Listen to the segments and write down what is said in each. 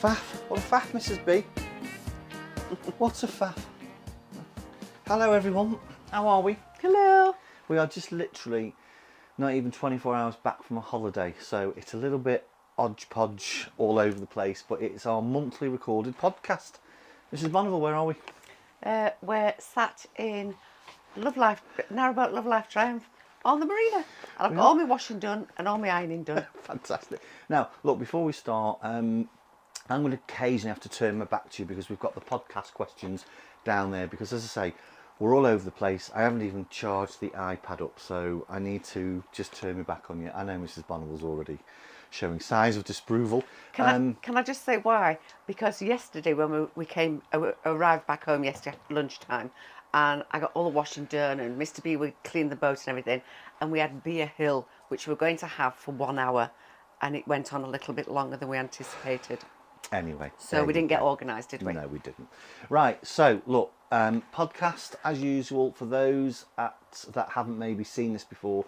faff? What a faff, Mrs B. What's a faff? Hello everyone, how are we? Hello. We are just literally not even 24 hours back from a holiday, so it's a little bit hodgepodge all over the place, but it's our monthly recorded podcast. Mrs Bonneville, where are we? We're sat in NarrowBoat Love Life Triumph on the Marina. And I've got all my washing done and all my ironing done. Fantastic. Now, look, before we start, I'm going to occasionally have to turn my back to you because we've got the podcast questions down there because, as I say, we're all over the place. I haven't even charged the iPad up, so I need to just turn my back on you. I know Mrs Bonneville's already showing signs of disapproval. Can I just say why? Because yesterday when we arrived back home yesterday at lunchtime, and I got all the washing done, and Mr B would clean the boat and everything, and we had Beer Hill, which we were going to have for 1 hour, and it went on a little bit longer than we anticipated. Anyway. So we didn't get organised, did we? No, we didn't. Right, so look, podcast as usual for those that haven't maybe seen this before.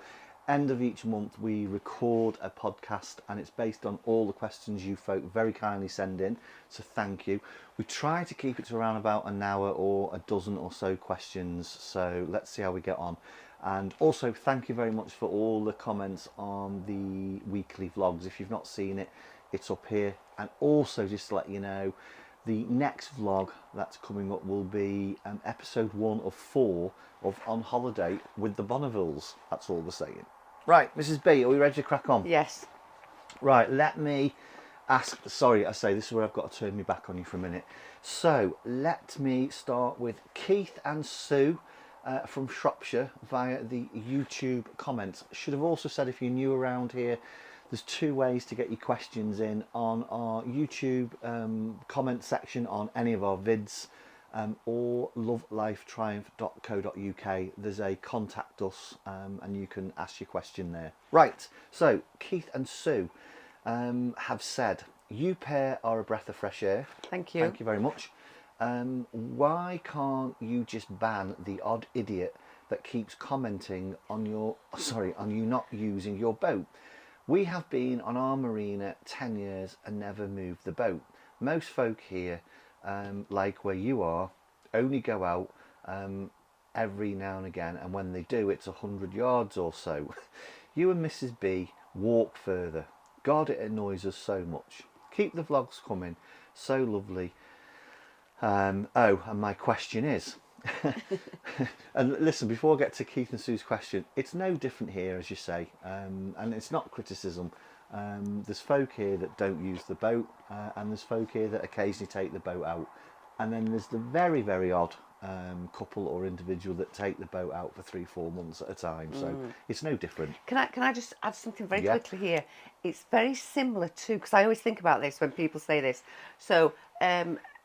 End of each month we record a podcast and it's based on all the questions you folk very kindly send in, so thank you. We try to keep it to around about an hour or a dozen or so questions, so let's see how we get on. And also thank you very much for all the comments on the weekly vlogs. If you've not seen it, it's up here. And also just to let you know, the next vlog that's coming up will be episode 1 of 4 of On Holiday with the Bonnevilles. That's all we're saying. Right, Mrs B, are we ready to crack on? Yes. Right, let me ask, sorry, I say this is where I've got to turn me back on you for a minute. So let me start with Keith and Sue from Shropshire via the YouTube comments. Should have also said if you're new around here, there's 2 ways to get your questions in on our YouTube comment section on any of our vids or lovelifetriumph.co.uk. There's a contact us and you can ask your question there. Right, so Keith and Sue have said, you pair are a breath of fresh air. Thank you. Thank you very much. Why can't you just ban the odd idiot that keeps commenting on you not using your boat? We have been on our Marina 10 years and never moved the boat. Most folk here, like where you are, only go out every now and again, and when they do, it's 100 yards or so. You and Mrs B walk further. God, it annoys us so much. Keep the vlogs coming. So lovely. And my question is, and listen, before I get to Keith and Sue's question, it's no different here, as you say, and it's not criticism. There's folk here that don't use the boat, and there's folk here that occasionally take the boat out, and then there's the very, very odd couple or individual that take the boat out for 3-4 months at a time. So it's no different. Can I just add something very quickly here? It's very similar to, because I always think about this when people say this. So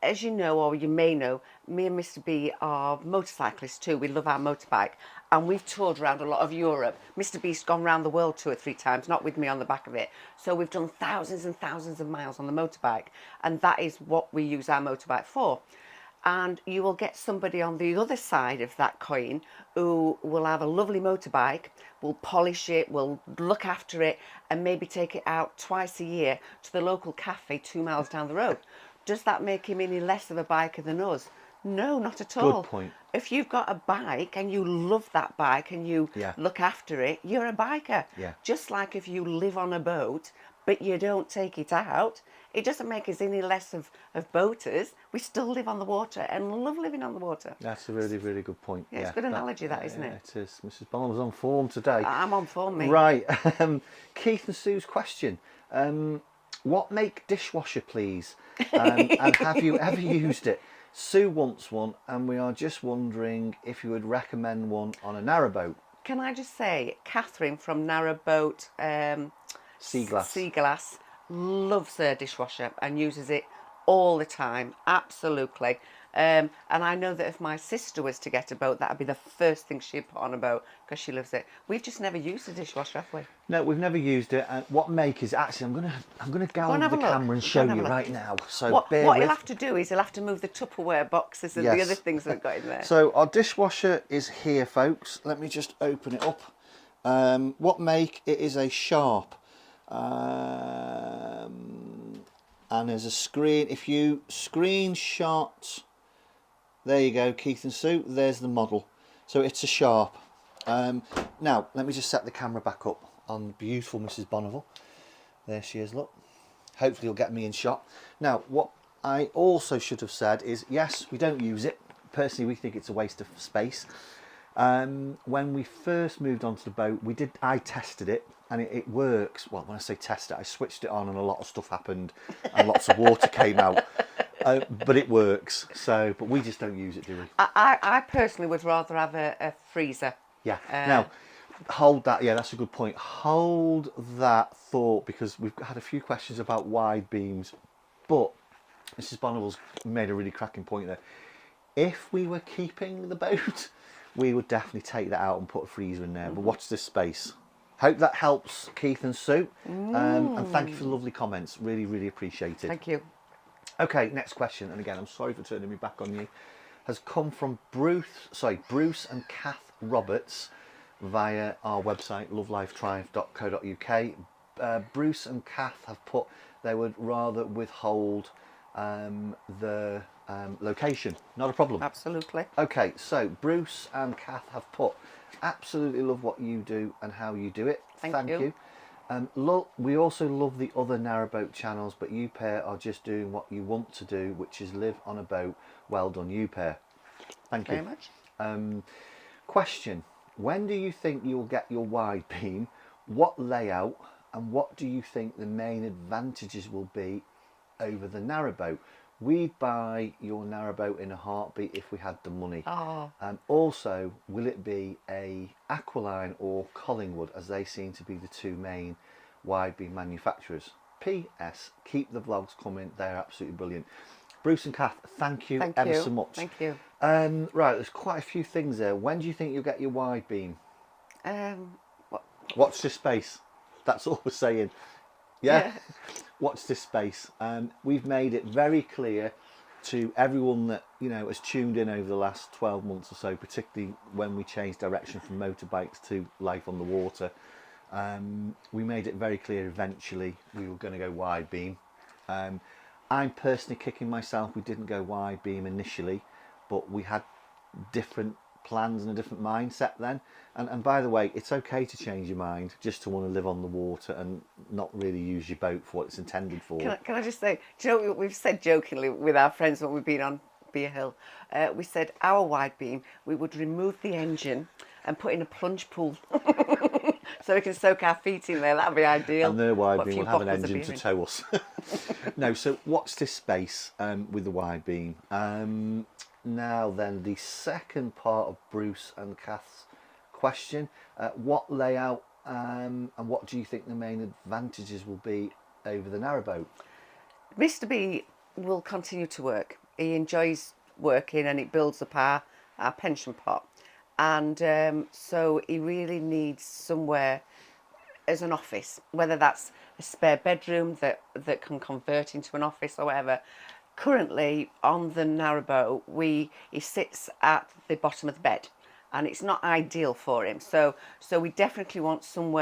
as you know, or you may know, me and Mr B are motorcyclists too. We love our motorbike, and we've toured around a lot of Europe. Mr B's gone around the world 2 or 3 times, not with me on the back of it. So we've done thousands and thousands of miles on the motorbike, and that is what we use our motorbike for. And you will get somebody on the other side of that coin who will have a lovely motorbike, will polish it, will look after it, and maybe take it out twice a year to the local cafe 2 miles down the road. Does that make him any less of a biker than us? No, not at all. Good point. If you've got a bike and you love that bike and you look after it, you're a biker. Yeah. Just like if you live on a boat but you don't take it out, it doesn't make us any less of boaters. We still live on the water and love living on the water. That's a really, really good point. Yeah, it's a good analogy, that, isn't it? It is. Mrs Bonneville's on form today. I'm on form, mate. Right. Keith and Sue's question. What make dishwasher, please? And have you ever used it? Sue wants one, and we are just wondering if you would recommend one on a narrowboat. Can I just say, Catherine from NarrowBoat Seaglass loves her dishwasher and uses it all the time, absolutely. And I know that if my sister was to get a boat, that would be the first thing she'd put on a boat because she loves it. We've just never used a dishwasher, have we? No, we've never used it. And what make is actually, I'm gonna go over the camera and show you right now. So what he'll have to do is he'll have to move the Tupperware boxes and the other things that we've got in there. So our dishwasher is here, folks. Let me just open it up. What make? It is a Sharp. and there's a screen. If you screenshot, there you go, Keith and Sue, there's the model. So it's a Sharp. Now, let me just set the camera back up on beautiful Mrs Bonneville. There she is, look. Hopefully you'll get me in shot. Now, what I also should have said is, yes, we don't use it. Personally, we think it's a waste of space. When we first moved onto the boat, I tested it, and it works. Well, when I say test it, I switched it on and a lot of stuff happened and lots of water came out. But it works. So, but we just don't use it, do we? I personally would rather have a freezer. Yeah. Now, hold that. Yeah, that's a good point. Hold that thought, because we've had a few questions about wide beams, but Mrs Bonneville's made a really cracking point there. If we were keeping the boat, we would definitely take that out and put a freezer in there. But watch this space. Hope that helps, Keith and Sue. And thank you for the lovely comments. Really, really appreciate it. Thank you. Okay, next question. And again, I'm sorry for turning me back on you. Has come from Bruce and Kath Roberts via our website, lovelifetriumph.co.uk. Bruce and Kath have put they would rather withhold the location. Not a problem. Absolutely. Okay, so Bruce and Kath have put, absolutely love what you do and how you do it. Thank you. We also love the other narrowboat channels, but you pair are just doing what you want to do, which is live on a boat. Well done, you pair. Thank you very much. Question: when do you think you'll get your wide beam? What layout, and what do you think the main advantages will be over the narrowboat? We'd buy your narrowboat in a heartbeat if we had the money. Oh. Also, will it be a Aqualine or Collingwood, as they seem to be the two main wide beam manufacturers? P.S. Keep the vlogs coming, they're absolutely brilliant. Bruce and Kath, thank you ever so much. Thank you. Right, there's quite a few things there. When do you think you'll get your wide beam? Watch this space. That's all we're saying. Yeah. Watch this space. We've made it very clear to everyone that has tuned in over the last 12 months or so, particularly when we changed direction from motorbikes to life on the water. We made it very clear eventually we were going to go wide beam. I'm personally kicking myself we didn't go wide beam initially, but we had different plans and a different mindset then. And by the way, it's okay to change your mind just to want to live on the water and not really use your boat for what it's intended for. Can I just say, do you know what we've said jokingly with our friends when we've been on Beer Hill? We said our wide beam, we would remove the engine and put in a plunge pool so we can soak our feet in there. That'd be ideal. And their wide beam will have an engine to tow us. No, so watch this space with the wide beam. Now then, the second part of Bruce and Kath's question, what layout and what do you think the main advantages will be over the narrowboat? Mr B will continue to work. He enjoys working and it builds up our pension pot. And so he really needs somewhere as an office, whether that's a spare bedroom that can convert into an office or whatever. Currently on the narrowboat, he sits at the bottom of the bed, and it's not ideal for him. So we definitely want some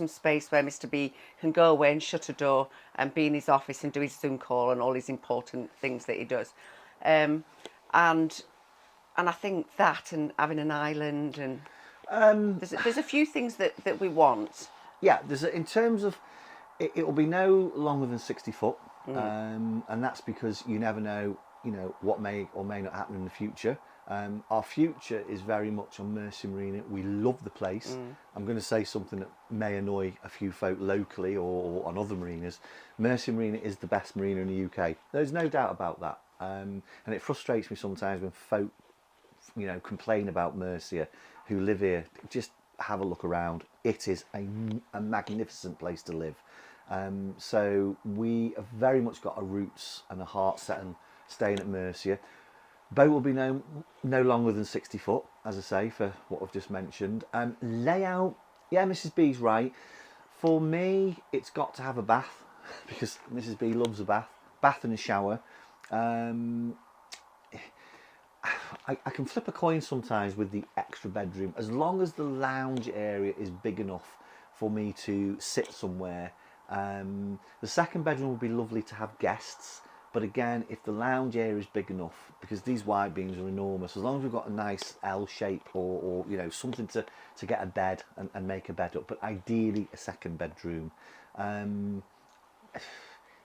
space where Mr B can go away and shut a door and be in his office and do his Zoom call and all his important things that he does. And I think that, and having an island, and there's a few things that we want. Yeah, in terms of it will be no longer than 60 foot. And that's because you never know, what may or may not happen in the future. Our future is very much on Mercia Marina. We love the place. I'm going to say something that may annoy a few folk locally or on other marinas. Mercia Marina is the best marina in the UK. There's no doubt about that. And it frustrates me sometimes when folk, complain about Mercia, who live here. Just have a look around. It is a magnificent place to live. So we have very much got our roots and a heart set and staying at Mercia. Boat will be no longer than 60 foot, as I say, for what I've just mentioned. Layout, yeah, Mrs B's right. For me, it's got to have a bath, because Mrs B loves a bath and a shower. I can flip a coin sometimes with the extra bedroom, as long as the lounge area is big enough for me to sit somewhere The second bedroom would be lovely to have guests, but again, if the lounge area is big enough, because these wide beams are enormous, as long as we've got a nice L shape or you know, something to get a bed and make a bed up, but ideally a second bedroom.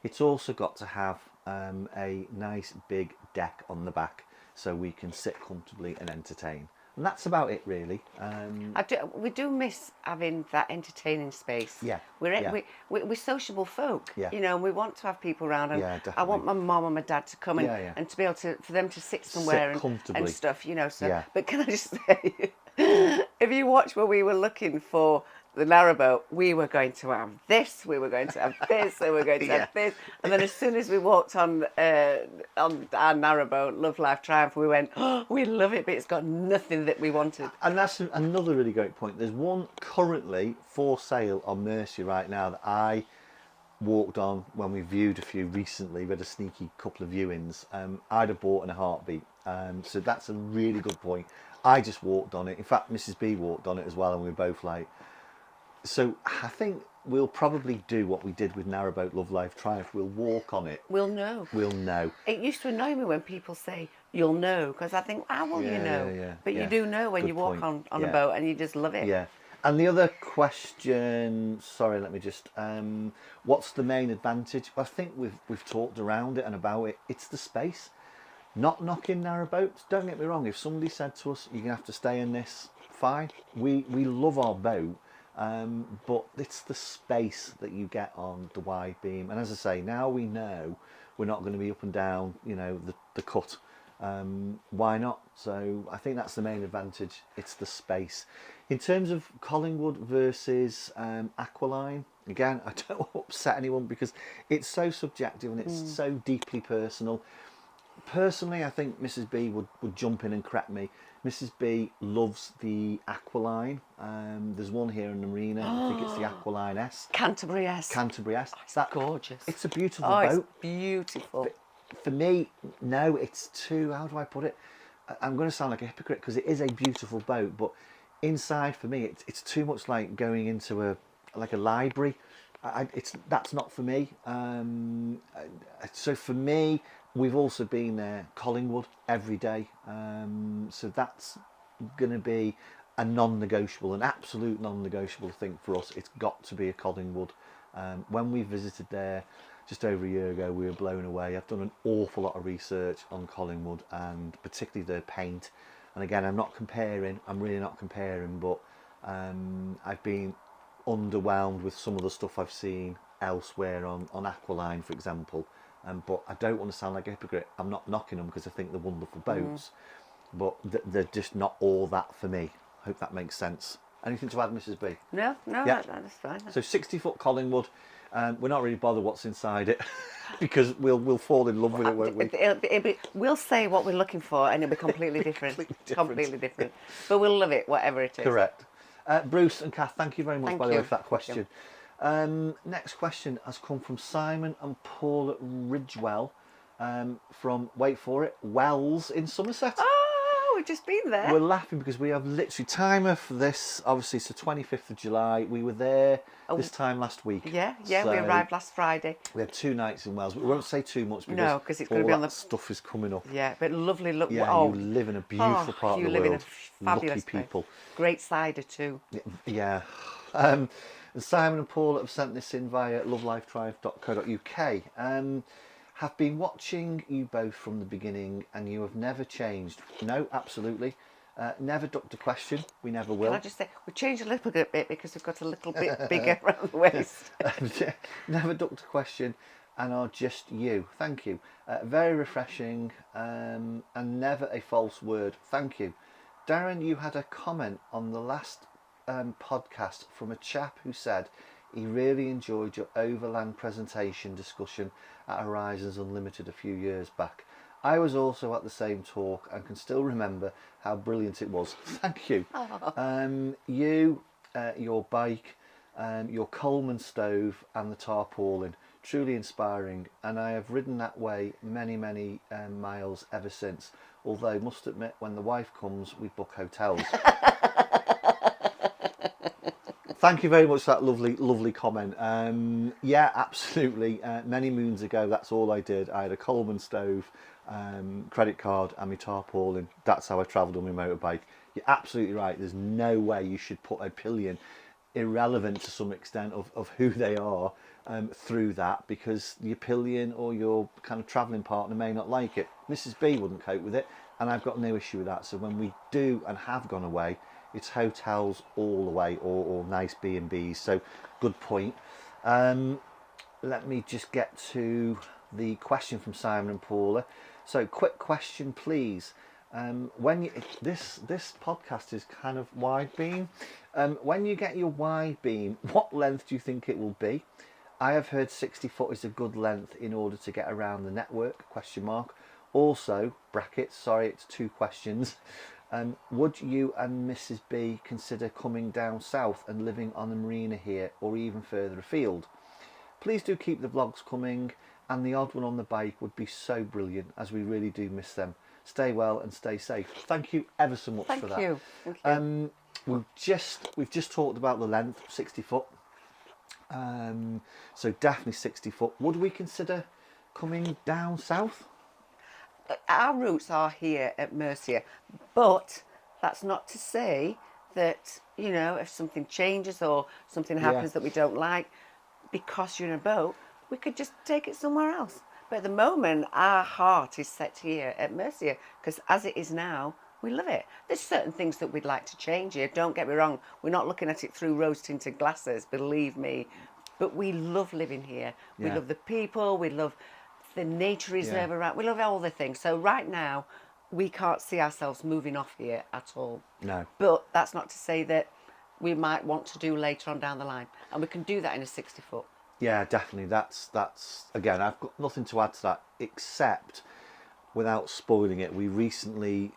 It's also got to have a nice big deck on the back so we can sit comfortably and entertain. And that's about it, really. We do miss having that entertaining space. Yeah, We're yeah. we're sociable folk. Yeah. You know, and we want to have people around. And Yeah, I want definitely. my mum and my dad to come Yeah, yeah. and to be able to for them to sit somewhere and comfortably. stuff. You know. So, Yeah. but can I just say, if you watch when we were looking for the narrowboat, we were going to have this, we were going to have this, and we were going to Yeah. have this. And then as soon as we walked on our narrowboat, Love Life Triumph, we went, oh, we love it, but it's got nothing that we wanted. And that's another really great point. There's one currently for sale on Mercia right now that I walked on when we viewed a few recently. We had a sneaky couple of viewings. I'd have bought in a heartbeat. So that's a really good point. I just walked on it. In fact, Mrs B walked on it as well, and we were both like... So I think we'll probably do what we did with Narrowboat Love Life Triumph. We'll walk on it. We'll know. We'll know. It used to annoy me when people say, you'll know, because I think, how will you know? But you do know when Good you walk point. on a boat and you just love it. Yeah. And the other question, sorry, let me just, what's the main advantage? Well, I think we've talked around it and about it. It's the space. Not knocking narrowboats. Don't get me wrong. If somebody said to us, you're going to have to stay in this, fine. We love our boat. But it's the space that you get on the wide beam, and as I say, now we know we're not going to be up and down, you know, the cut. Why not? So I think that's the main advantage. It's the space. In terms of Collingwood versus Aqualine, again, I don't want to upset anyone because it's so subjective and it's so deeply personal. Personally, I think Mrs B would jump in and correct me. Mrs B loves the Aqualine. There's one here in Marina. I think it's the Aqualine S. Canterbury S. Canterbury S. Oh, it's gorgeous. It's a beautiful boat. It's Beautiful. For me, no, it's too, how do I put it? I'm going to sound like a hypocrite because it is a beautiful boat, but inside for me, it's too much like going into a library. That's not for me. So for me, we've also been there, Collingwood, every day. So that's going to be a non-negotiable, an absolute non-negotiable thing for us. It's got to be a Collingwood. When we visited there just over a year ago, we were blown away. I've done an awful lot of research on Collingwood and particularly their paint. And again, I'm really not comparing, but I've been underwhelmed with some of the stuff I've seen elsewhere on Aqualine, for example. But I don't want to sound like a hypocrite. I'm not knocking them because I think they're wonderful boats, but they're just not all that for me. I hope that makes sense. Anything to add, Mrs B? No, Yeah. that's fine. So 60-foot Collingwood. We're not really bothered what's inside it because we'll fall in love with it, won't we? We'll say what we're looking for and it'll be completely different. Completely different. But we'll love it, whatever it is. Correct. Bruce and Kath, thank you very much, Thank by the way, you. for that question. Next question has come from Simon and Paul Ridgewell from, wait for it, Wells in Somerset. Oh, we've just been there. We're laughing because we have literally timer for this, obviously, so 25th of July. We were there this time last week. Yeah, we So arrived last Friday. we had 2 nights in Wales. We won't say too much because No, 'cause it's gonna be all on that the- stuff is coming up. Yeah, but lovely look. Yeah, oh, you live in a beautiful part of you the live world. in a fabulous Lucky people. place. Great cider too. Yeah. And Simon and Paul have sent this in via lovelifetriumph.co.uk. Have been watching you both from the beginning and you have never changed. No, absolutely. Never ducked a question. We never will. Can I just say, we changed a little bit because we've got a little bit bigger around the waist. Never ducked a question and are just you. Thank you. Very refreshing and never a false word. Thank you. Darren, you had a comment on the last podcast from a chap who said he really enjoyed your overland presentation discussion at Horizons Unlimited a few years back. I was also at the same talk and can still remember how brilliant it was. Thank you. You, your bike, your Coleman stove and the tarpaulin, truly inspiring, and I have ridden that way many miles ever since, although must admit when the wife comes we book hotels. Thank you very much for that lovely comment. Yeah, absolutely. Many moons ago, that's all I did. I had a Coleman stove, credit card, and my tarpaulin. That's how I travelled on my motorbike. You're absolutely right. There's no way you should put a pillion, irrelevant to some extent of who they are, through that, because your pillion or your kind of travelling partner may not like it. Mrs B wouldn't cope with it, and I've got no issue with that. So when we do and have gone away, it's hotels all the way, or nice B&Bs. So good point. Let me just get to the question from Simon and Paula. So quick question, please. When you, this podcast is kind of wide beam. When you get your wide beam, what length do you think it will be? I have heard 60 foot is a good length in order to get around the network, question mark. Also, brackets, sorry, it's 2 questions. Would you and Mrs B consider coming down south and living on the Marina here, or even further afield? Please do keep the vlogs coming, and the odd one on the bike would be so brilliant, as we really do miss them. Stay well and stay safe. Thank you ever so much for that. Thank you. We've just talked about the length, 60 foot. So definitely 60 foot. Would we consider coming down south? Our roots are here at Mercia, but that's not to say that, you know, if something changes or something happens that we don't like, because you're in a boat, we could just take it somewhere else. But at the moment, our heart is set here at Mercia, because as it is now, we love it. There's certain things that we'd like to change here. Don't get me wrong, we're not looking at it through rose-tinted glasses, believe me. But we love living here. We love the people, we love the nature reserve around, we love all the things. So right now, we can't see ourselves moving off here at all. No. But that's not to say that we might want to do later on down the line. And we can do that in a 60 foot. Yeah, definitely. That's again, I've got nothing to add to that, except, without spoiling it, we recently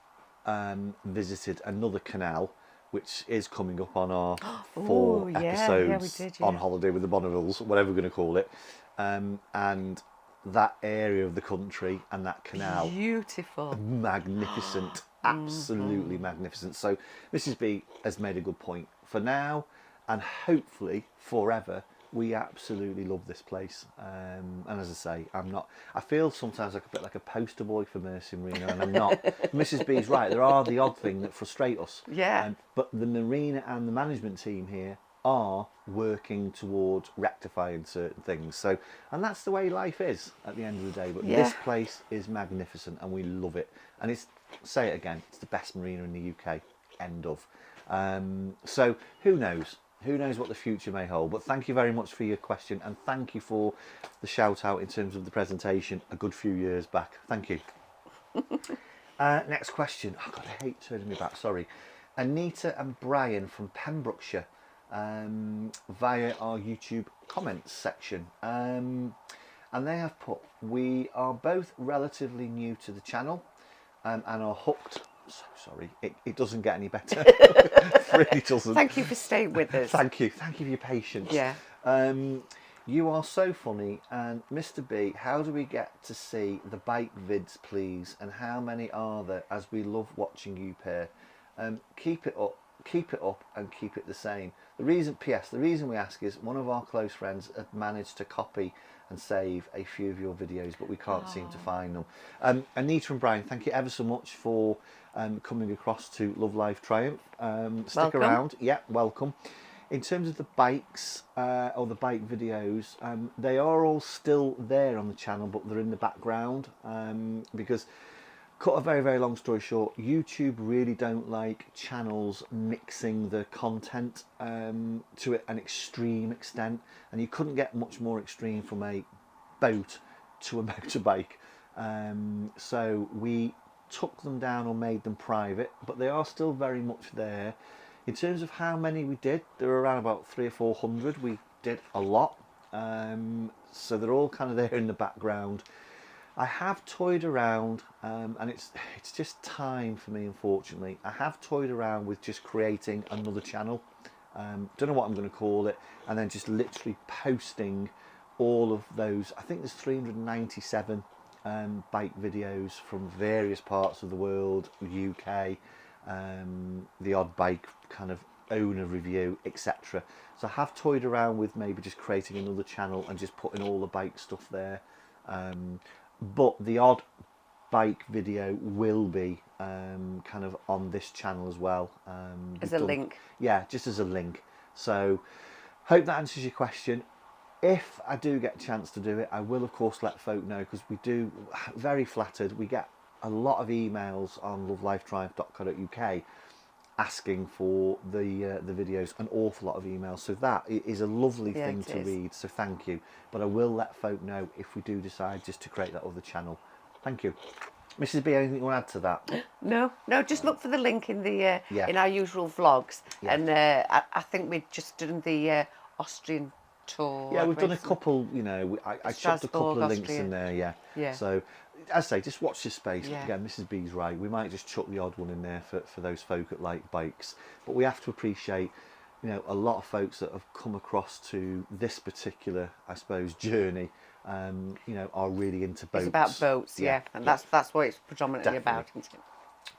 visited another canal, which is coming up on our 4 episodes on holiday with the Bonnevilles, whatever we're going to call it. And that area of the country and that canal, beautiful, magnificent, absolutely magnificent. So Mrs B has made a good point. For now, and hopefully forever, we absolutely love this place. And as I say, I feel sometimes like a bit like a poster boy for Mercia Marina, and I'm not. Mrs B's right, there are the odd thing that frustrate us. Yeah. But the Marina and the management team here are working towards rectifying certain things. So, and that's the way life is at the end of the day. But this place is magnificent and we love it. And it's, say it again, it's the best marina in the UK. End of. So who knows? Who knows what the future may hold? But thank you very much for your question, and thank you for the shout out in terms of the presentation a good few years back. Thank you. Next question. Oh God, I hate turning me back. Sorry. Anita and Brian from Pembrokeshire, via our YouTube comments section, and they have put, we are both relatively new to the channel, and are hooked. So sorry, it doesn't get any better. It really doesn't. Thank you for staying with us. Thank you for your patience. Yeah. You are so funny. And Mr B, how do we get to see the bike vids, please? And how many are there? As we love watching you pair. Keep it up, and keep it the same. The reason we ask is one of our close friends had managed to copy and save a few of your videos, but we can't seem to find them. Anita and Brian, thank you ever so much for coming across to Love Life Triumph. Stick around. Yeah, welcome. In terms of the bikes, or the bike videos, they are all still there on the channel, but they're in the background, because, cut a very, very long story short, YouTube really don't like channels mixing the content to an extreme extent, and you couldn't get much more extreme from a boat to a motorbike. So we took them down or made them private, but they are still very much there. In terms of how many we did, there were around about 300 or 400. We did a lot, so they're all kind of there in the background. I have toyed around, and it's just time for me, unfortunately. I have toyed around with just creating another channel. Don't know what I'm going to call it, and then just literally posting all of those. I think there's 397 bike videos from various parts of the world, UK, the odd bike kind of owner review, etc. So I have toyed around with maybe just creating another channel and just putting all the bike stuff there. But the odd bike video will be kind of on this channel as well. As a link. Yeah, just as a link. So hope that answers your question. If I do get a chance to do it, I will of course let folk know, because we do, very flattered, we get a lot of emails on lovelifedrive.co.uk asking for the videos, an awful lot of emails, so that is a lovely thing to read, so thank you. But I will let folk know if we do decide just to create that other channel. Thank you. Mrs B, anything you want to add to that? No, just look for the link in the in our usual vlogs. And I think we've just done the Austrian tour. Yeah, we've done a couple, you know, I chucked a couple of links in there, yeah. So, as I say, just watch this space. Yeah. Again, Mrs B's right. We might just chuck the odd one in there for those folk that like bikes. But we have to appreciate, you know, a lot of folks that have come across to this particular, I suppose, journey, you know, are really into boats. It's about boats, yeah. And that's what it's predominantly about, isn't it?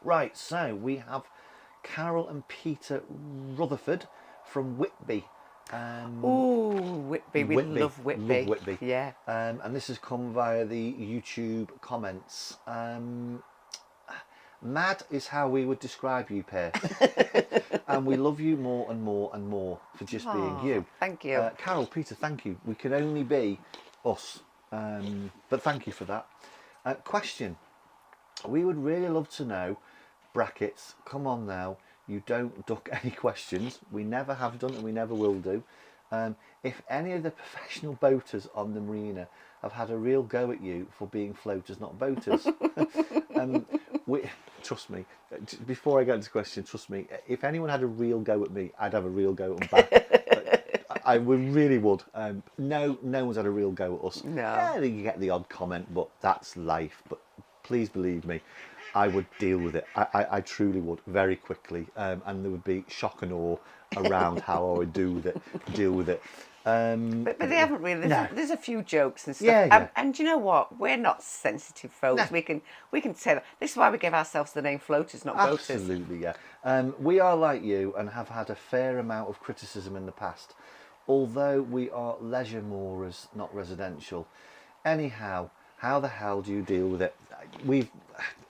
Right, so we have Carol and Peter Rutherford from Whitby. Ooh, Whitby. We love Whitby. Love Whitby. Yeah. And this has come via the YouTube comments. Mad is how we would describe you, Per. And we love you more and more and more for just being you. Thank you. Carol, Peter, thank you. We can only be us. But thank you for that. Question. We would really love to know, brackets, come on now, you don't duck any questions. We never have done and we never will do. If any of the professional boaters on the Marina have had a real go at you for being floaters, not boaters. Trust me, before I get into the question, trust me, if anyone had a real go at me, I'd have a real go at them back. I really would. No one's had a real go at us. No. Yeah, you get the odd comment, but that's life. But please believe me, I would deal with it. I truly would, very quickly, and there would be shock and awe around how I would deal with it. But they haven't really. There's a few jokes and stuff. Yeah. And you know what? We're not sensitive folks. No. We can say that. This is why we give ourselves the name floaters, not boaters. Absolutely, yeah. We are like you and have had a fair amount of criticism in the past, although we are leisure moorers, not residential. Anyhow, how the hell do you deal with it?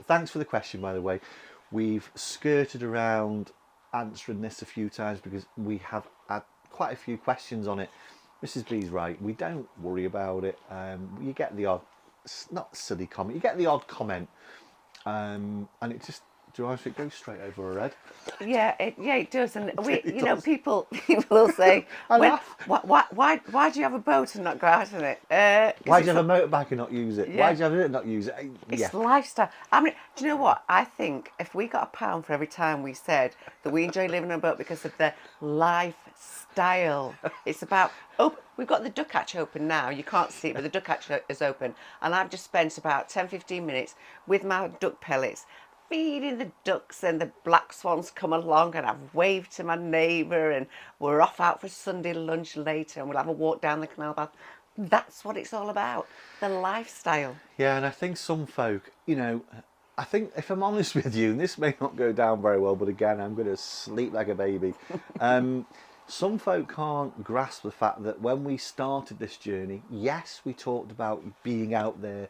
Thanks for the question, by the way. We've skirted around answering this a few times because we have had quite a few questions on it. Mrs B's right. We don't worry about it. You get the odd, not silly comment, you get the odd comment, and it just, do you know if it goes straight over her head? Yeah, it does. And you know, people will say, why do you have a boat and not go out in it? Why do you have a motorbike and not use it? Yeah. Why do you have it and not use it? It's lifestyle. I mean, do you know what? I think if we got £1 for every time we said that we enjoy living on a boat because of the lifestyle, it's about, we've got the duck hatch open now. You can't see it, but the duck hatch is open. And I've just spent about 10-15 minutes with my duck pellets, feeding the ducks, and the black swans come along, and I've waved to my neighbour, and we're off out for Sunday lunch later, and we'll have a walk down the canal path. That's what it's all about, the lifestyle. Yeah, and I think some folk, you know, I think if I'm honest with you, and this may not go down very well, but again, I'm going to sleep like a baby. Some folk can't grasp the fact that when we started this journey, yes, we talked about being out there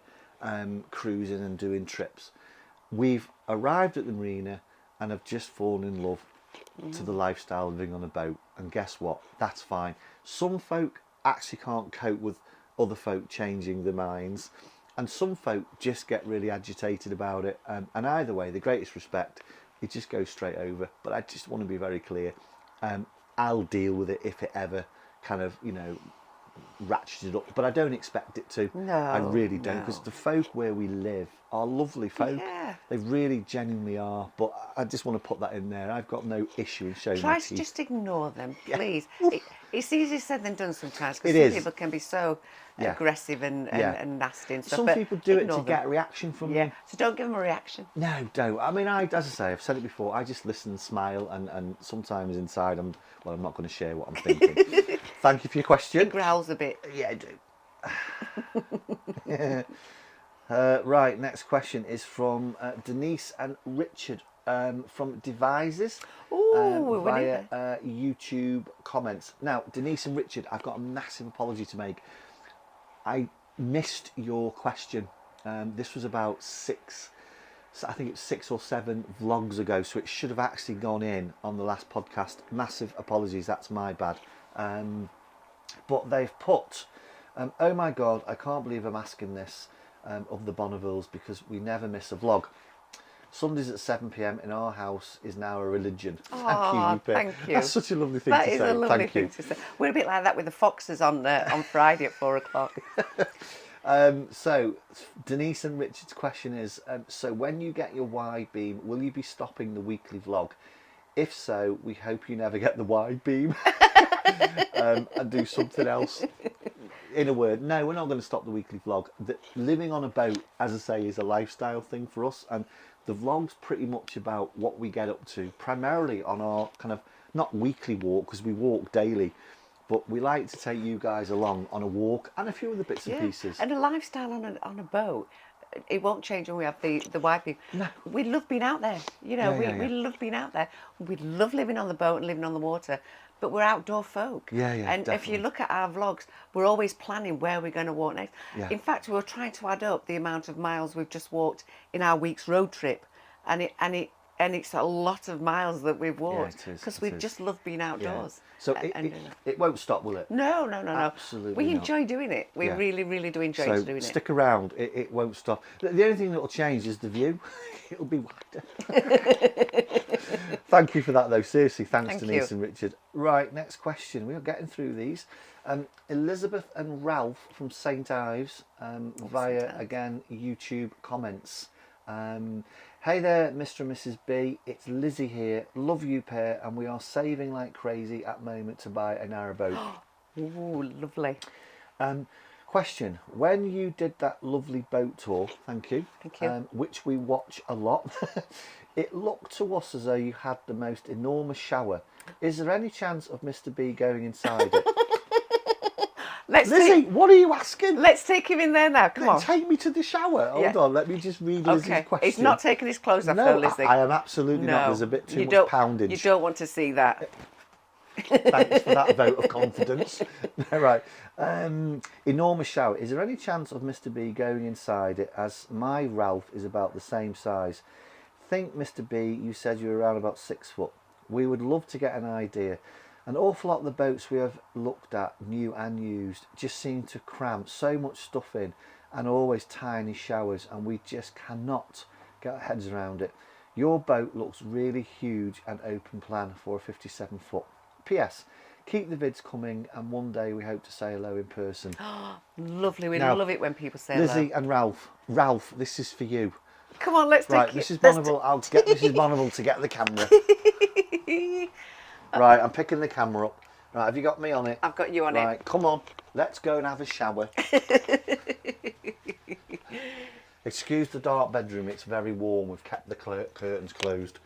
cruising and doing trips. We've arrived at the Marina and have just fallen in love to the lifestyle of living on a boat. And guess what? That's fine. Some folk actually can't cope with other folk changing their minds. And some folk just get really agitated about it. And either way, the greatest respect, it just goes straight over. But I just want to be very clear. I'll deal with it if it ever kind of, you know, ratcheted up, but I don't expect it to. No, I really don't, because the folk where we live are lovely folk. Yeah. They really genuinely are, but I just want to put that in there. I've got no issue in showing Try my to teeth. just ignore them, please. It's easier said than done sometimes, It because is. some people can be so aggressive and nasty and stuff. Some but people do it ignore to them. get a reaction from Yeah, them. so don't give them a reaction. No, don't. I mean, as I say, I've said it before, I just listen and smile, and sometimes inside I'm not going to share what I'm thinking. Thank you for your question. It growls a bit. Yeah, I do. Right, next question is from Denise and Richard from Devices Ooh, we need via that. YouTube comments. Now, Denise and Richard, I've got a massive apology to make. I missed your question. This was about I think it's 6 or 7 vlogs ago, so it should have actually gone in on the last podcast. Massive apologies, that's my bad. But they've put, oh my God, I can't believe I'm asking this of the Bonnevilles because we never miss a vlog. Sundays at 7 p.m. in our house is now a religion. Thank you, Rupert. Thank you. That's such a lovely thing to say. That is a lovely Thank thing you. to say. We're a bit like that with the Foxes on Friday at 4 o'clock. So Denise and Richard's question is, so when you get your wide beam, will you be stopping the weekly vlog? If so, we hope you never get the wide beam and do something else. In a word, no, we're not going to stop the weekly vlog. Living on a boat, as I say, is a lifestyle thing for us, and the vlog's pretty much about what we get up to, primarily on our kind of, not weekly walk, because we walk daily, but we like to take you guys along on a walk and a few other bits and pieces. And a lifestyle on a boat, it won't change when we have the wife beam. No. We love being out there. You know, we love being out there. We love living on the boat and living on the water, but we're outdoor folk. Yeah, And definitely. if you look at our vlogs, we're always planning where we're going to walk next. Yeah. In fact, we were trying to add up the amount of miles we've just walked in our week's road trip, and it's a lot of miles that we've walked because we just love being outdoors. Yeah. So it won't stop, will it? No. Absolutely We not. enjoy doing it. We really, really do enjoy doing it. Stick around. It won't stop. The only thing that will change is the view. It'll be wider. Thank you for that, though. Seriously, thanks, Denise and Richard. Right, next question. We are getting through these. Elizabeth and Ralph from St Ives via, again, YouTube comments. Hey there, Mr. and Mrs B. It's Lizzie here. Love you pair, and we are saving like crazy at the moment to buy a narrowboat. Ooh, lovely. Question: when you did that lovely boat tour, thank you, which we watch a lot, it looked to us as though you had the most enormous shower. Is there any chance of Mr. B going inside it? Lizzie, what are you asking? Let's take him in there now. Come on. Take me to the shower. Hold on, let me just read Lizzie's question. He's not taking his clothes off, no, though, Lizzie. I am absolutely not. There's a bit too much poundage. You don't want to see that. Thanks for that vote of confidence. Right. Enormous shower. Is there any chance of Mr. B going inside it, as my Ralph is about the same size? Think, Mr. B, you said you were around about 6 foot. We would love to get an idea. An awful lot of the boats we have looked at, new and used, just seem to cram so much stuff in and always tiny showers, and we just cannot get our heads around it. Your boat looks really huge and open plan for a 57 foot. P.S. Keep the vids coming, and one day we hope to say hello in person. Lovely. We love it when people say Lizzie hello. and Ralph. Ralph, this is for you. Come on, let's take it. Mrs. Bonneville, I'll get Mrs. Bonneville to get the camera. Right, I'm picking the camera up. Right, have you got me on it? I've got you on it. Right, come on. Let's go and have a shower. Excuse the dark bedroom, it's very warm. We've kept the curtains closed.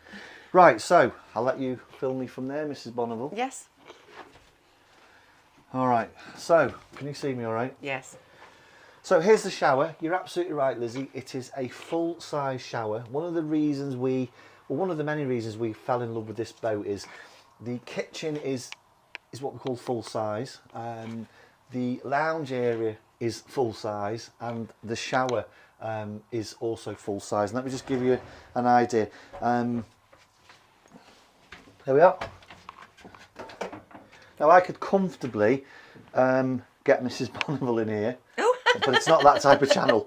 Right, so I'll let you film me from there, Mrs. Bonneville. Yes. All right, so can you see me all right? Yes. So here's the shower. You're absolutely right, Lizzie. It is a full-size shower. One of the many reasons we fell in love with this boat is the kitchen is what we call full-size. The lounge area is full-size, and the shower is also full-size. Let me just give you an idea. There we are. Now I could comfortably get Mrs. Bonneville in here, but it's not that type of channel.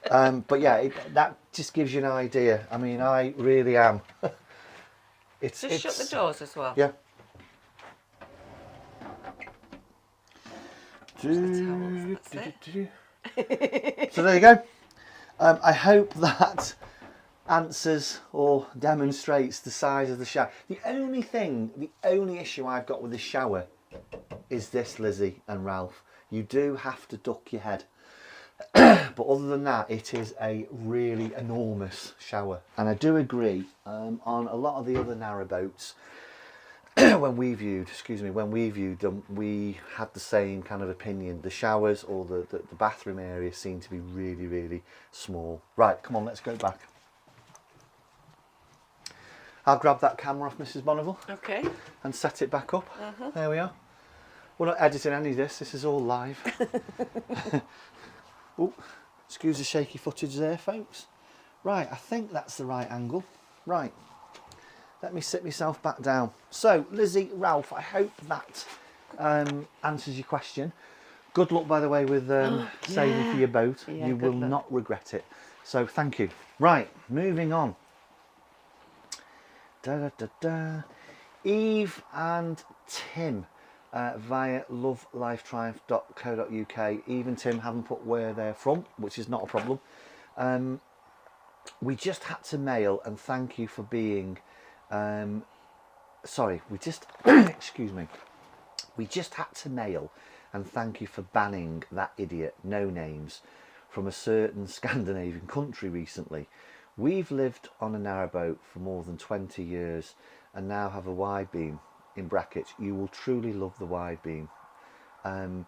But yeah, that just gives you an idea. I mean, I really am. Shut the doors as well. Yeah. So there you go. I hope that answers or demonstrates the size of the shower. The only issue I've got with this shower is this, Lizzie and Ralph. You do have to duck your head. But other than that, it is a really enormous shower. And I do agree, on a lot of the other narrowboats, when we viewed them, we had the same kind of opinion. The showers or the bathroom area seemed to be really, really small. Right, come on, let's go back. I'll grab that camera off Mrs Bonneville Okay. and set it back up. There we are. We're not editing any of this. This is all live. Oh, excuse the shaky footage there, folks. Right, I think that's the right angle. Right, let me sit myself back down. So, Lizzie, Ralph, I hope that answers your question. Good luck, by the way, with saving for your boat. Yeah, you will good luck. not regret it. So, thank you. Right, moving on. Eve and Tim via lovelifetriumph.co.uk. Eve and Tim haven't put where they're from, which is not a problem. We just had to mail and thank you for being excuse me, we just had to mail and thank you for banning that idiot No Names from a certain Scandinavian country recently. We've lived on a narrowboat for more than 20 years and now have a wide beam, in brackets. You will truly love the wide beam. And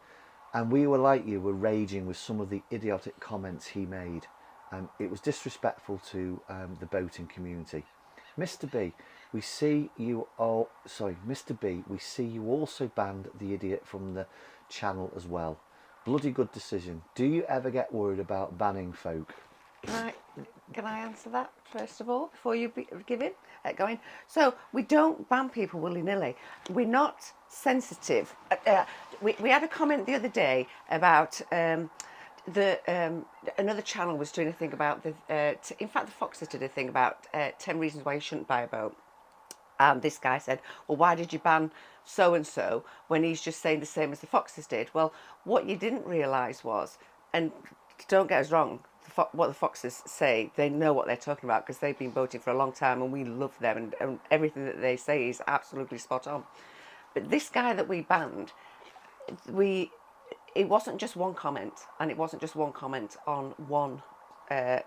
we were like you, were raging with some of the idiotic comments he made. It was disrespectful to the boating community. Mr. B, we see you all. Sorry, Mr. B, we see you also banned the idiot from the channel as well. Bloody good decision. Do you ever get worried about banning folk? Can I answer that first of all before you going? So we don't ban people willy-nilly. We're not sensitive. We had a comment the other day about another channel was doing a thing about the. In fact, the Foxes did a thing about 10 reasons why you shouldn't buy a boat. And this guy said, well, why did you ban so-and-so when he's just saying the same as the Foxes did? Well, what you didn't realise was, and don't get us wrong, what the Foxes say, they know what they're talking about because they've been boating for a long time and we love them and everything that they say is absolutely spot on. But this guy that we banned, it wasn't just one comment, and it wasn't just one comment on one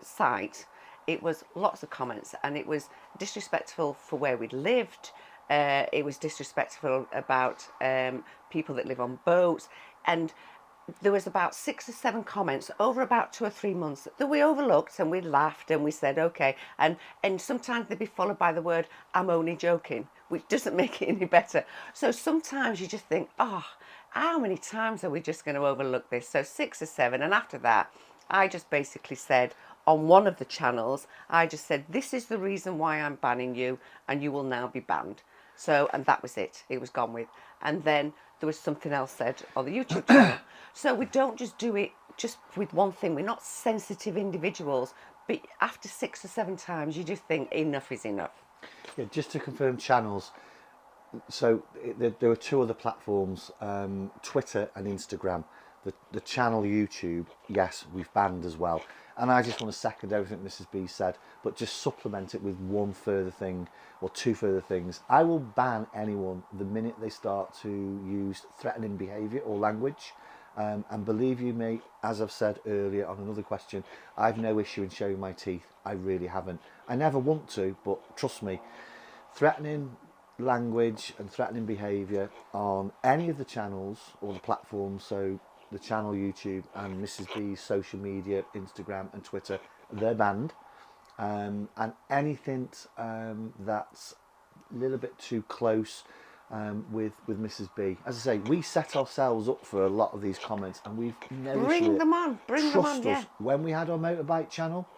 site. It was lots of comments, and it was disrespectful for where we'd lived. It was disrespectful about people that live on boats, and there was about 6 or 7 comments over about 2 or 3 months that we overlooked, and we laughed and we said okay. And sometimes they'd be followed by the word "I'm only joking," which doesn't make it any better. So sometimes you just think, oh, how many times are we just going to overlook this? So 6 or 7, and after that, I just basically said on one of the channels, I just said, this is the reason why I'm banning you, and you will now be banned. So, and that was it. It was gone with. And then there was something else said on the YouTube channel. So we don't just do it just with one thing. We're not sensitive individuals. But after 6 or 7 times, you just think enough is enough. Yeah, just to confirm channels. So there were 2 other platforms, Twitter and Instagram. The channel YouTube, yes, we've banned as well. And I just want to second everything Mrs B said, but just supplement it with one further thing or 2 further things. I will ban anyone the minute they start to use threatening behaviour or language. And believe you me, as I've said earlier on another question, I've no issue in showing my teeth. I really haven't. I never want to, but trust me, threatening language and threatening behaviour on any of the channels or the platforms, so the channel YouTube and Mrs B's social media, Instagram and Twitter, they're banned. And anything that's a little bit too close with Mrs B. As I say, we set ourselves up for a lot of these comments, and we've never Bring them on, yeah. When we had our motorbike channel,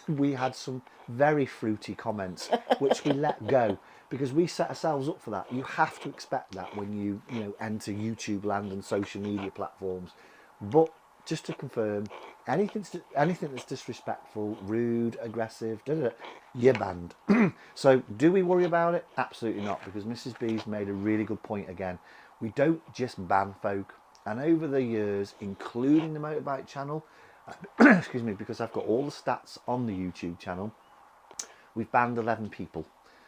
we had some very fruity comments which we let go because we set ourselves up for that. You have to expect that when you enter YouTube land and social media platforms. But just to confirm, anything that's disrespectful, rude, aggressive, you're banned. So do we worry about it? Absolutely not, because Mrs B's made a really good point again. We don't just ban folk. And over the years, including the motorbike channel, excuse me, because I've got all the stats on the YouTube channel, we've banned 11 people.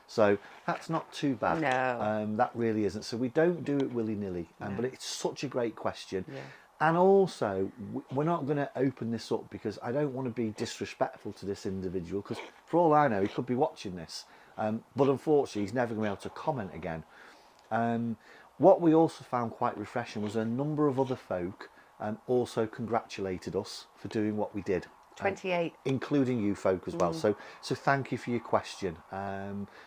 So that's not too bad. No. That really isn't. So we don't do it willy-nilly. But it's such a great question. Yeah. And also, we're not going to open this up because I don't want to be disrespectful to this individual, because for all I know, he could be watching this. But unfortunately, he's never going to be able to comment again. What we also found quite refreshing was a number of other folk also congratulated us for doing what we did. 28. Including you folk as well. So thank you for your question.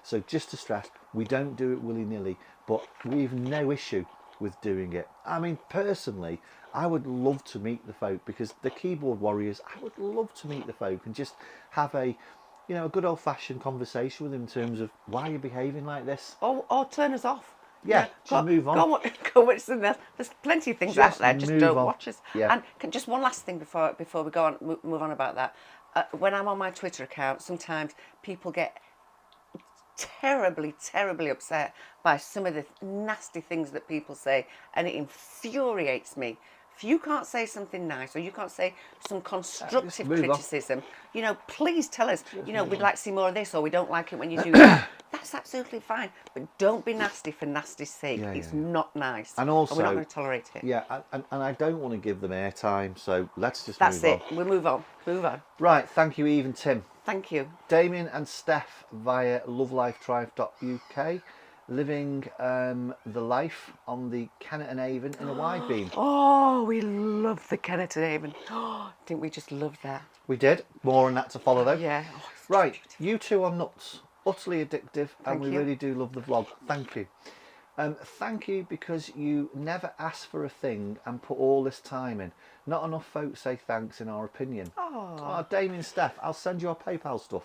So just to stress, we don't do it willy-nilly, but we've no issue with doing it. I mean, personally, I would love to meet the folk, because the keyboard warriors, I would love to meet the folk and just have a good old-fashioned conversation with them in terms of why you're behaving like this. Or turn us off. Yeah, just move on. Go watch something else. There's plenty of things out there. Just don't watch us. Yeah. And just one last thing before we go on, move on about that. When I'm on my Twitter account, sometimes people get terribly upset by some of the nasty things that people say, and it infuriates me. If you can't say something nice, or you can't say some constructive criticism, please tell us, we'd like to see more of this, or we don't like it when you do that. That's absolutely fine. But don't be nasty for nasty's sake. It's not nice. And also, we're not going to tolerate it. Yeah, and I don't want to give them airtime, so let's just move on. That's it. We'll move on. Right, thank you, Eve and Tim. Thank you. Damien and Steph via lovelifetriumph.uk. Living the life on the Kennet and Avon in a wide beam. Oh, we love the Kennet and Avon. Oh, didn't we just love that? We did. More on that to follow though. Yeah. Right, you two are nuts. Utterly addictive, and we you. really do love the vlog. Thank you. Thank you, because you never ask for a thing and put all this time in. Not enough folks say thanks, in our opinion. Oh, Damien, Steph, I'll send you our PayPal stuff.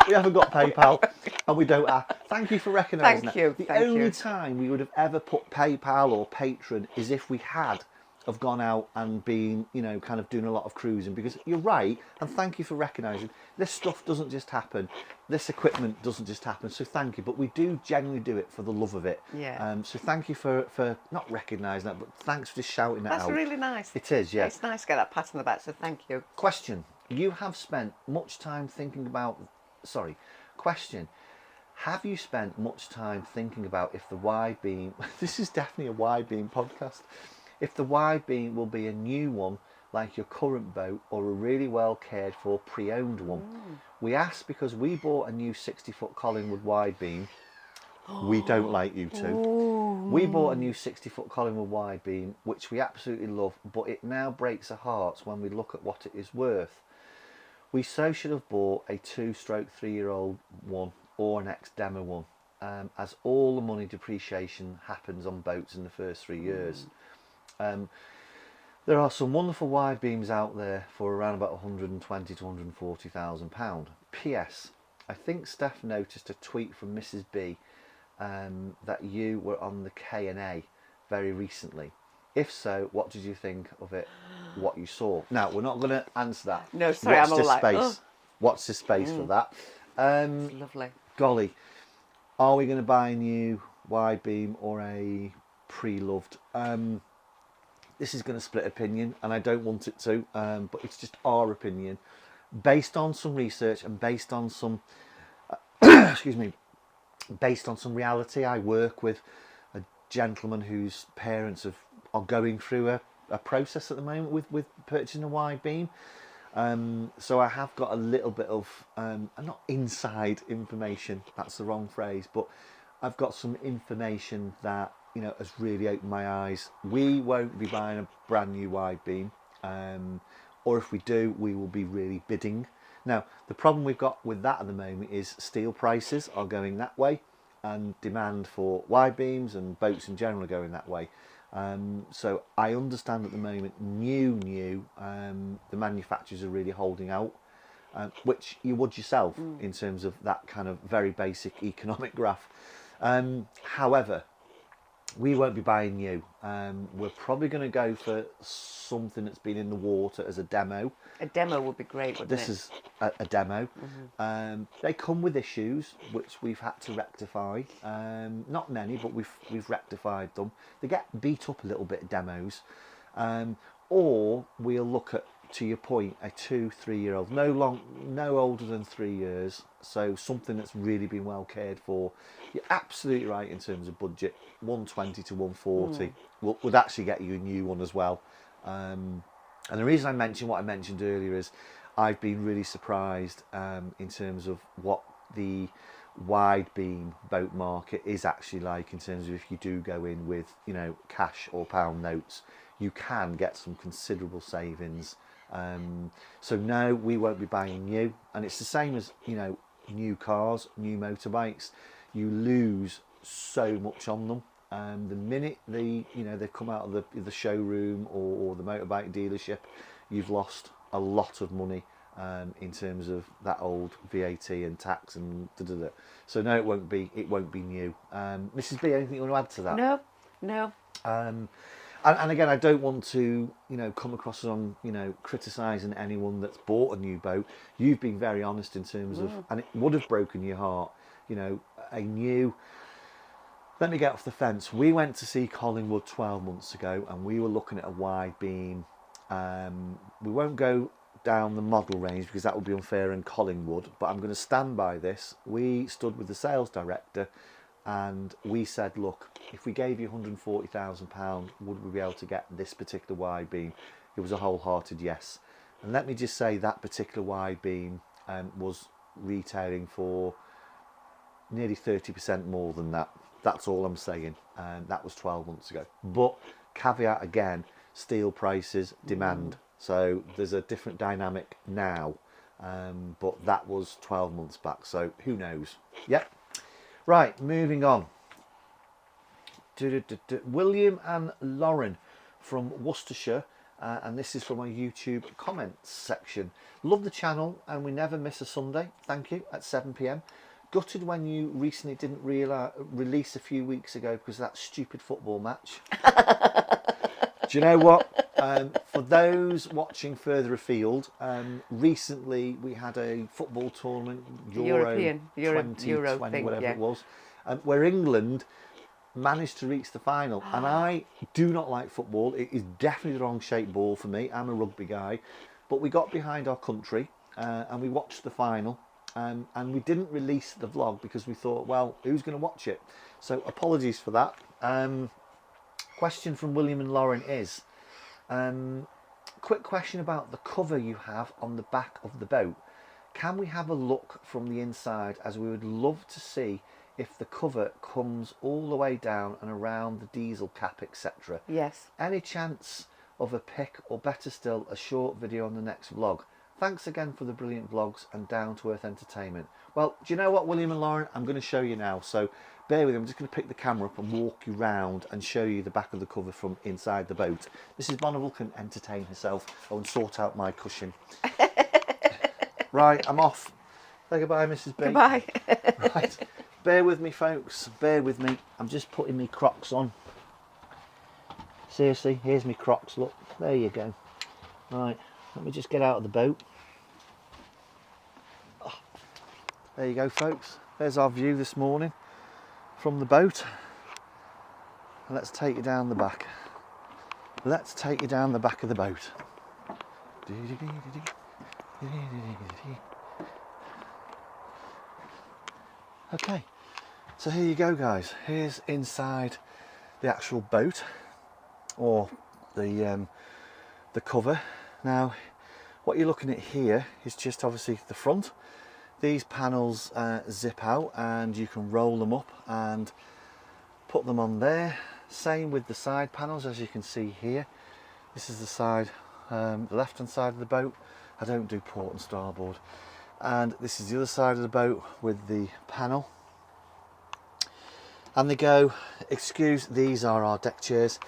We haven't got PayPal, and we don't have. Thank you for recognising that. Thank you. The only time we would have ever put PayPal or Patreon is if we had have gone out and been, kind of doing a lot of cruising, because you're right, and thank you for recognising, this stuff doesn't just happen. This equipment doesn't just happen, so thank you. But we do genuinely do it for the love of it. Yeah. So thank you for not recognising that, but thanks for just shouting that out. That's really nice. It is, yeah. It's nice to get that pat on the back, so thank you. Question. You have spent much time thinking about... Sorry. Question. Have you spent much time thinking about if the wide beam... This is definitely a wide beam podcast. If the wide beam will be a new one, like your current boat, or a really well cared for pre-owned one. We asked because we bought a new 60-foot Collingwood wide beam. We don't like you two. We bought a new 60-foot Collingwood wide beam, which we absolutely love, but it now breaks our hearts when we look at what it is worth. We so should have bought a 2/3-year-old one, or an ex-demo one, as all the money depreciation happens on boats in the first 3 years. There are some wonderful wide beams out there for around about 120 to 140,000 pound. P.S. I think Steph noticed a tweet from Mrs B that you were on the K&A very recently. If so, what did you think of it? What you saw? Now, we're not going to answer that. No, sorry, I'm all like, What's the space for that? Lovely. Golly, are we going to buy a new wide beam or a pre-loved? This is going to split opinion, and I don't want it to, but it's just our opinion, based on some research and based on some, excuse me, based on some reality. I work with a gentleman whose parents are going through a process at the moment with purchasing a wide beam. So I have got a little bit of, not inside information, that's the wrong phrase, but I've got some information that, has really opened my eyes. We won't be buying a brand new wide beam, or if we do, we will be really bidding. Now, the problem we've got with that at the moment is steel prices are going that way, and demand for wide beams and boats in general are going that way. So I understand at the moment, the manufacturers are really holding out, which you would yourself in terms of that kind of very basic economic graph. However, we won't be buying new. We're probably going to go for something that's been in the water as a demo. A demo would be great, wouldn't it? This is a demo. They come with issues which we've had to rectify. Not many, but we've rectified them. They get beat up a little bit, demos. Or we'll look at, to your point, a 2-3-year-old, no older than 3 years. So something that's really been well cared for. You're absolutely right in terms of budget. 120 to 140 would actually get you a new one as well. And the reason I mentioned what I mentioned earlier is I've been really surprised in terms of what the wide beam boat market is actually like, in terms of if you do go in with cash or pound notes, you can get some considerable savings So no, we won't be buying new, and it's the same as, you know, new cars, new motorbikes. You lose so much on them. The minute they come out of the showroom or the motorbike dealership, you've lost a lot of money in terms of that old VAT and tax and da. So no, it won't be new. Mrs B, anything you want to add to that? No, no. And again, I don't want to, you know, come across as I'm, you know, criticising anyone that's bought a new boat. You've been very honest in terms of, and it would have broken your heart, you know, a new. Let me get off the fence. We went to see Collingwood 12 months ago, and we were looking at a wide beam. We won't go down the model range because that would be unfair in Collingwood, but I'm going to stand by this. We stood with the sales director and we said, look, if we gave you £140,000, would we be able to get this particular wide beam? It was a wholehearted yes. And let me just say that particular wide beam was retailing for nearly 30% more than that. That's all I'm saying. That was 12 months ago. But caveat again, steel prices, demand. So there's a different dynamic now. But that was 12 months back. So who knows? Yep. Right, moving on. William and Lauren from Worcestershire. And this is from our YouTube comments section. Love the channel and we never miss a Sunday. Thank you. At 7 p.m. Gutted when you recently didn't release a few weeks ago because of that stupid football match. Do you know what? For those watching further afield, recently we had a football tournament, Euro 2020, whatever it was, where England managed to reach the final. And I do not like football. It is definitely the wrong shaped ball for me. I'm a rugby guy. But we got behind our country and we watched the final. And we didn't release the vlog because we thought, well, who's going to watch it? So apologies for that. Question from William and Lauren is, quick question about the cover you have on the back of the boat. Can we have a look from the inside, as we would love to see if the cover comes all the way down and around the diesel cap, etc. Yes. Any chance of a pic, or better still, a short video on the next vlog? Thanks again for the brilliant vlogs and down-to-earth entertainment. Well, do you know what, William and Lauren? I'm going to show you now. So bear with me. I'm just going to pick the camera up and walk you round and show you the back of the cover from inside the boat. Mrs Bonneville can entertain herself. I will sort out my cushion. Right, I'm off. Say goodbye, Mrs B. Goodbye. Right, bear with me, folks. Bear with me. I'm just putting my Crocs on. Seriously, here's my Crocs. Look, there you go. Right, let me just get out of the boat. There you go, folks. There's our view this morning from the boat. And let's take you down the back. Let's take you down the back of the boat. Okay, so here you go, guys. Here's inside the actual boat, or the cover. Now, what you're looking at here is just obviously the front. These panels zip out and you can roll them up and put them on there. Same with the side panels, as you can see here. This is the side, the left hand side of the boat. I don't do port and starboard. And this is the other side of the boat with the panel. And they go, these are our deck chairs.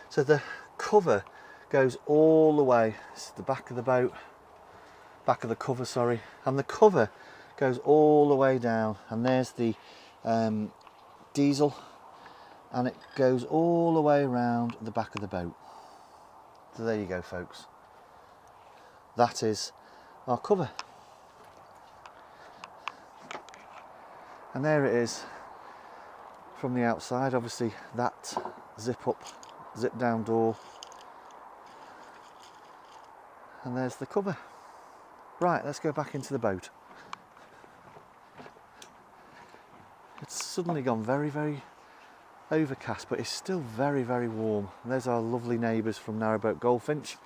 So the cover goes all the way. This is the back of the boat, back of the cover, sorry. And the cover goes all the way down, and there's the diesel, and it goes all the way around the back of the boat. So there you go, folks. That is our cover. And there it is from the outside. Obviously that zip up, zip down door. And there's the cover. Right, let's go back into the boat. It's suddenly gone very, very overcast, but it's still very, very warm. And there's our lovely neighbours from Narrowboat Goldfinch.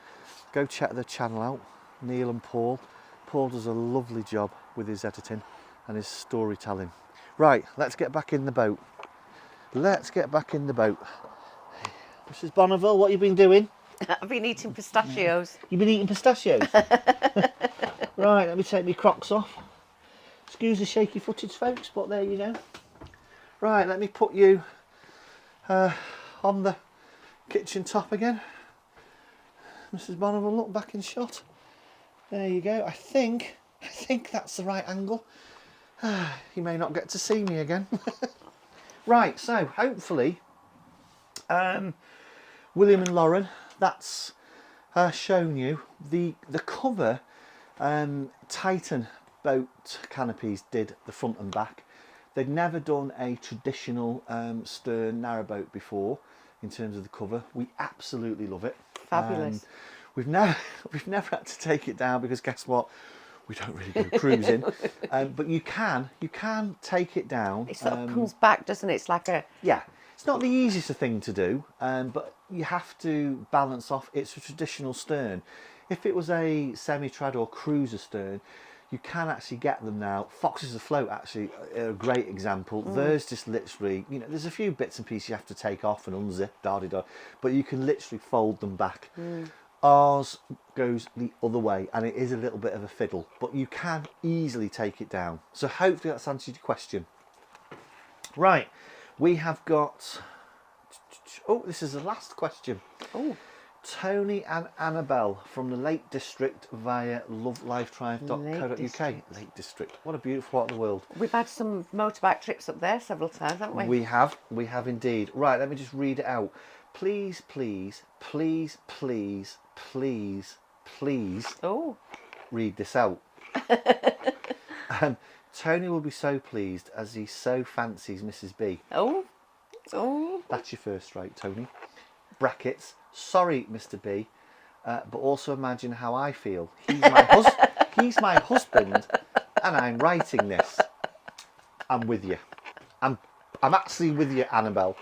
Go check their channel out, Neil and Paul. Paul does a lovely job with his editing and his storytelling. Right, let's get back in the boat. Let's get back in the boat. Mrs Bonneville, what have you been doing? I've been eating pistachios. You've been eating pistachios? Right, let me take my Crocs off. Excuse the shaky footage, folks, but there you go. Right, let me put you on the kitchen top again. Mrs Bonneville, look back in shot. There you go. I think that's the right angle. You may not get to see me again. Right, so hopefully William and Lauren, that's shown you the cover. Titan boat canopies did the front and back. They'd never done a traditional stern narrowboat before in terms of the cover. We absolutely love it. Fabulous. We've never had to take it down because guess what? We don't really go cruising. But you can take it down. It sort of comes back, doesn't it? It's like a... Yeah, it's not the easiest thing to do, but you have to balance off. It's a traditional stern. If it was a semi-trad or cruiser stern, you can actually get them now. Foxes Afloat actually are a great example. There's just literally, there's a few bits and pieces you have to take off and unzip, da-di-da, but you can literally fold them back. Ours goes the other way, and it is a little bit of a fiddle, but you can easily take it down. So hopefully that's answered your question. Right, we have got... Oh, this is the last question. Oh. Tony and Annabelle from the Lake District via lovelifetriumph.co.uk. Lake District, what a beautiful part of the world. We've had some motorbike trips up there several times, haven't we? We have indeed. Right, let me just read it out. Please, please, please, please, please, please read this out. Tony will be so pleased as he so fancies Mrs B. Oh. That's your first strike, Tony. Brackets. Sorry, Mr. B, but also imagine how I feel. He's my husband, and I'm writing this. I'm with you. I'm actually with you, Annabelle.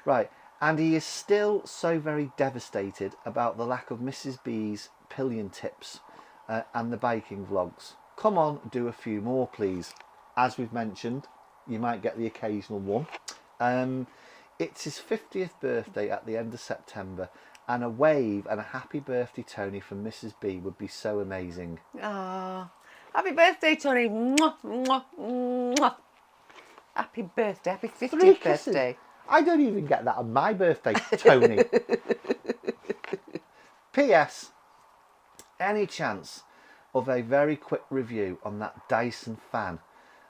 Right, and he is still so very devastated about the lack of Mrs. B's pillion tips and the biking vlogs. Come on, do a few more, please. As we've mentioned, you might get the occasional one. It's his 50th birthday at the end of September, and a wave and a happy birthday, Tony, from Mrs. B would be so amazing. Ah, happy birthday, Tony. Mwah, mwah, mwah. Happy birthday, happy 50th birthday. I don't even get that on my birthday, Tony. P.S. Any chance of a very quick review on that Dyson fan,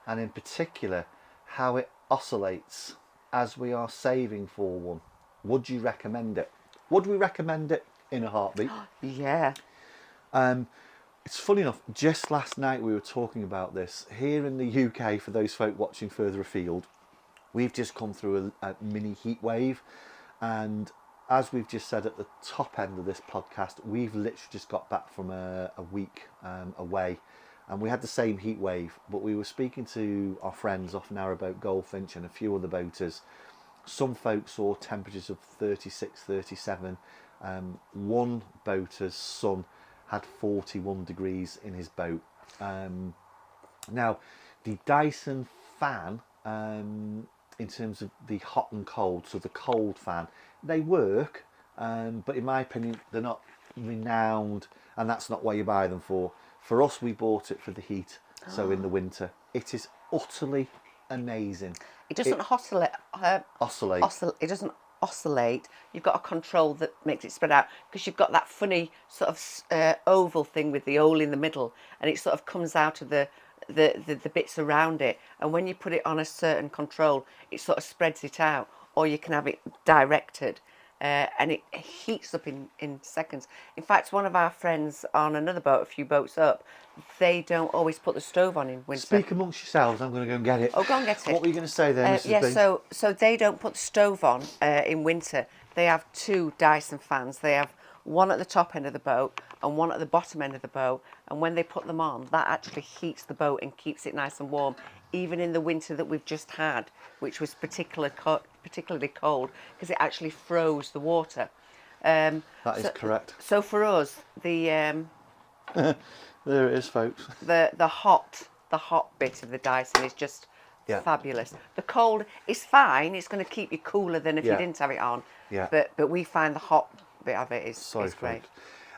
and in particular how it oscillates, as we are saving for one? Would you recommend it? Would we recommend it in a heartbeat? Yeah. It's funny enough, just last night we were talking about this. Here in the UK, for those folk watching further afield, we've just come through a mini heat wave, and as we've just said at the top end of this podcast, we've literally just got back from a week away, and we had the same heat wave, but we were speaking to our friends off NarrowBoat Goldfinch and a few other boaters. Some folks saw temperatures of 36, 37. One boater's son had 41 degrees in his boat. Now, the Dyson fan, in terms of the hot and cold, so the cold fan, they work, but in my opinion, they're not renowned, and that's not what you buy them for. For us, we bought it for the heat, so in the winter. It is utterly amazing. It doesn't oscillate. It doesn't oscillate. You've got a control that makes it spread out, because you've got that funny sort of oval thing with the hole in the middle, and it sort of comes out of the bits around it. And when you put it on a certain control, it sort of spreads it out, or you can have it directed. And it heats up in seconds. In fact, one of our friends on another boat, a few boats up, they don't always put the stove on in winter. Speak amongst yourselves. I'm going to go and get it. Oh, go and get it. What were you going to say then, Mrs. Yeah, B? so they don't put the stove on in winter. They have two Dyson fans. They have one at the top end of the boat and one at the bottom end of the boat. And when they put them on, that actually heats the boat and keeps it nice and warm, even in the winter that we've just had, which was particularly cold, because it actually froze the water. That is correct. So for us, the there it is, folks. the hot bit of the Dyson is just Yeah. Fabulous. The cold is fine. It's going to keep you cooler than if Yeah. you didn't have it on. Yeah. But we find the hot bit of it is Sorry, great.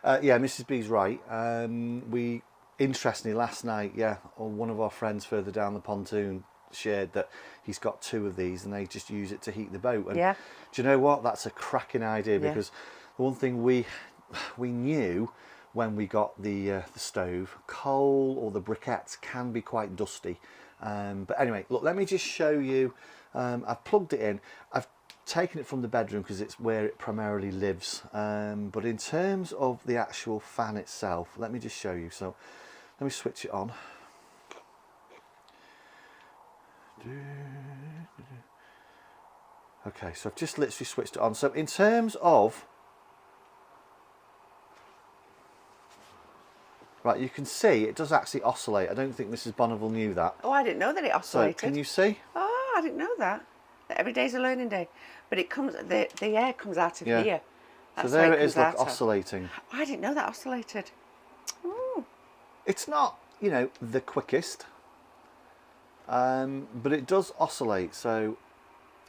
folks. Yeah, Mrs B's right. We, interestingly, last night, one of our friends further down the pontoon shared that he's got 2 of these and they just use it to heat the boat. And Yeah. do you know what? That's a cracking idea, Yeah. because the one thing we knew when we got the stove, coal or the briquettes can be quite dusty. But anyway, look, let me just show you. I've plugged it in. I've taken it from the bedroom because it's where it primarily lives. But in terms of the actual fan itself, let me just show you. So let me switch it on. Okay, so I've just literally switched it on. So in terms of, right, you can see it does actually oscillate. I don't think Mrs Bonneville knew that. Oh, I didn't know that it So oscillated. can you see? Oh, I didn't know that. Every day's a learning day. But it comes, the air comes out of here. So That's there where it is, comes look, out of. oscillating. Oh, I didn't know that oscillated. Ooh. It's not, you know, the quickest, but it does oscillate. So,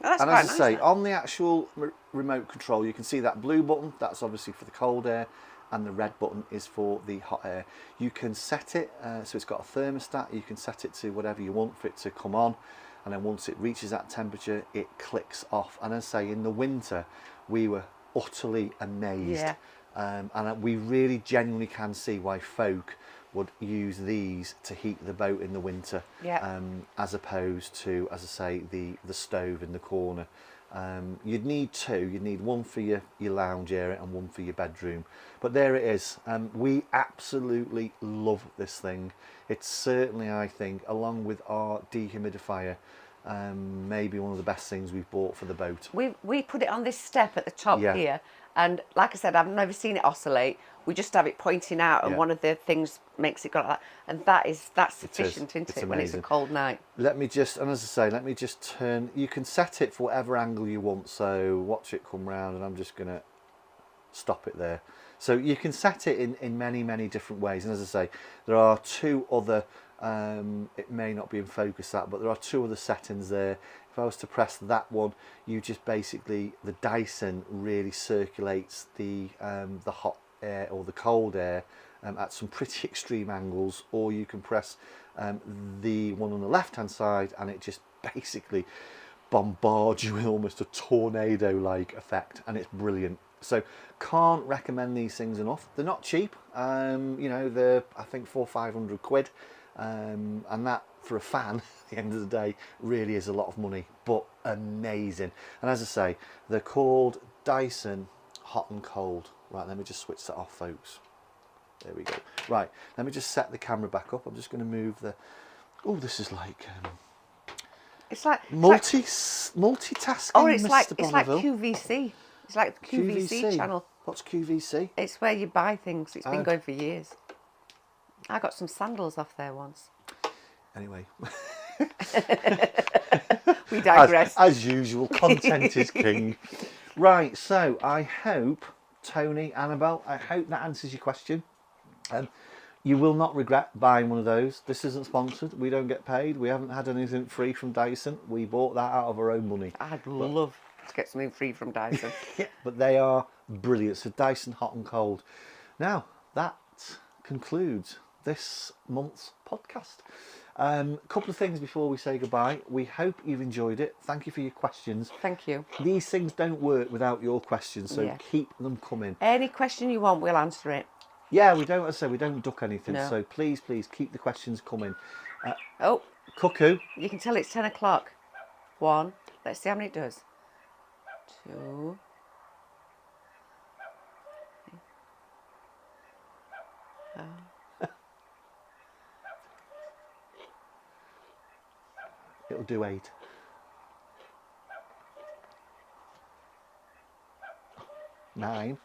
Oh, that's and quite as I nice, say, that. on the actual remote control, you can see that blue button. That's obviously for the cold air, and the red button is for the hot air. You can set it, so it's got a thermostat. You can set it to whatever you want for it to come on, and then once it reaches that temperature, it clicks off. And as I say, in the winter, we were utterly amazed. Yeah. And we really genuinely can see why folk would use these to heat the boat in the winter, Yeah. as opposed to, as I say, the stove in the corner. You'd need 2. You'd need one for your lounge area and one for your bedroom. But there it is. We absolutely love this thing. It's certainly, I think, along with our dehumidifier, maybe one of the best things we've bought for the boat. We put it on this step at the top Yeah. here, and like I said, I've never seen it oscillate. We just have it pointing out, and Yeah. one of the things makes it go like that, and that's sufficient, isn't It's it? When it's a amazing. cold night. Let me just, and as I say, let me just turn. You can set it for whatever angle you want. So watch it come round, and I'm just going to stop it there. So you can set it in many different ways. And as I say, there are 2 other, it may not be in focus that, but there are 2 other settings there. If I was to press that one, you just basically, the Dyson really circulates the hot air or the cold air at some pretty extreme angles, or you can press the one on the left hand side and it just basically bombards you with almost a tornado like effect, and it's brilliant. So can't recommend these things enough. They're not cheap, you know, they're I think 400-500 quid, and that for a fan at the end of the day really is a lot of money, but amazing. And as I say, they're called Dyson Hot and Cold. Right, let me just switch that off, folks. There we go. Right, let me just set the camera back up. I'm just going to move the, oh, this is like It's like multitasking. oh, it's Mr. like Bonneville. QVC. It's like the QVC channel. What's QVC? It's where you buy things. It's been Oh. going for years. I got some sandals off there once. Anyway, We digress. as usual, content is king. Right, so I hope, Tony, Annabelle, I hope that answers your question. You will not regret buying one of those. This isn't sponsored. We don't get paid. We haven't had anything free from Dyson. We bought that out of our own money. I'd love to get something free from Dyson. Yeah, but they are brilliant. So Dyson Hot and Cold. Now, that concludes this month's podcast. Couple of things before we say goodbye. We hope you've enjoyed it. Thank you for your questions. Thank you. These things don't work without your questions, so Yeah. keep them coming. Any question you want, we'll answer it. Yeah, we don't, as I say, we don't duck anything. No. So please keep the questions coming. Oh, Cuckoo. you can tell it's 10 o'clock. 1. Let's see how many it does. 2. It'll do 8. 9.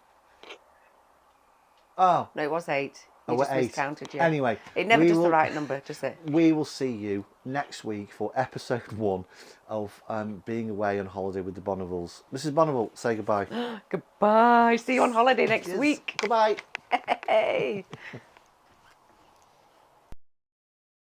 Oh, No, it was 8. You we're just 8. miscounted, yeah. Anyway, It never we does will- the right number, does it? we will see you next week for episode 1 of being away on holiday with the Bonnevilles. Mrs. Bonneville, say goodbye. Goodbye. See you on holiday next Cheers. week. Goodbye. Hey.